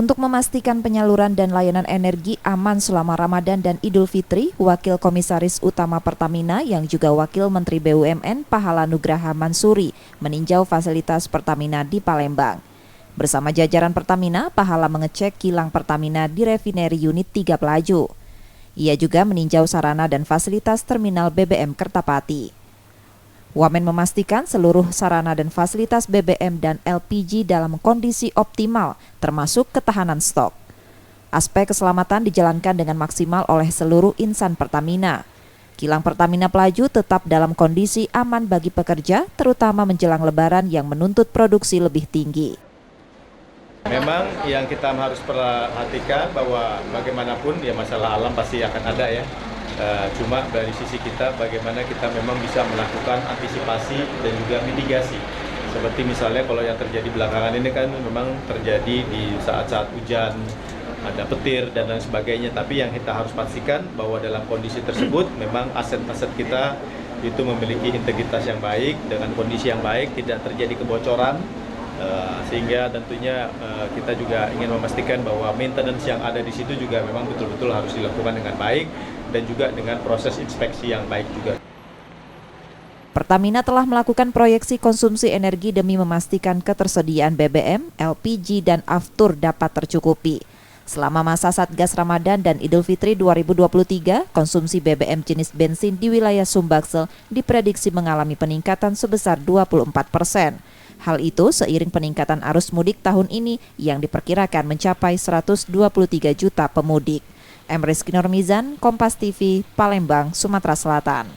Untuk memastikan penyaluran dan layanan energi aman selama Ramadan dan Idul Fitri, Wakil Komisaris Utama Pertamina yang juga Wakil Menteri BUMN Pahala Nugraha Mansuri meninjau fasilitas Pertamina di Palembang. Bersama jajaran Pertamina, Pahala mengecek kilang Pertamina di Refinery Unit 3 Pelaju. Ia juga meninjau sarana dan fasilitas terminal BBM Kertapati. Wamen memastikan seluruh sarana dan fasilitas BBM dan LPG dalam kondisi optimal, termasuk ketahanan stok. Aspek keselamatan dijalankan dengan maksimal oleh seluruh insan Pertamina. Kilang Pertamina Pelaju tetap dalam kondisi aman bagi pekerja, terutama menjelang Lebaran yang menuntut produksi lebih tinggi. Memang yang kita harus perhatikan bahwa bagaimanapun ya masalah alam pasti akan ada ya. Cuma dari sisi kita bagaimana kita memang bisa melakukan antisipasi dan juga mitigasi. Seperti misalnya kalau yang terjadi belakangan ini kan memang terjadi di saat-saat hujan, ada petir dan lain sebagainya. Tapi yang kita harus pastikan bahwa dalam kondisi tersebut memang aset-aset kita itu memiliki integritas yang baik, dengan kondisi yang baik, tidak terjadi kebocoran. Sehingga tentunya kita juga ingin memastikan bahwa maintenance yang ada di situ juga memang betul-betul harus dilakukan dengan baik dan juga dengan proses inspeksi yang baik juga. Pertamina telah melakukan proyeksi konsumsi energi demi memastikan ketersediaan BBM, LPG, dan aftur dapat tercukupi. Selama masa Satgas Ramadan dan Idul Fitri 2023, konsumsi BBM jenis bensin di wilayah Sumbaksel diprediksi mengalami peningkatan sebesar 24%. Hal itu seiring peningkatan arus mudik tahun ini yang diperkirakan mencapai 123 juta pemudik. M. Rizky Nurmizan, Kompas TV, Palembang, Sumatera Selatan.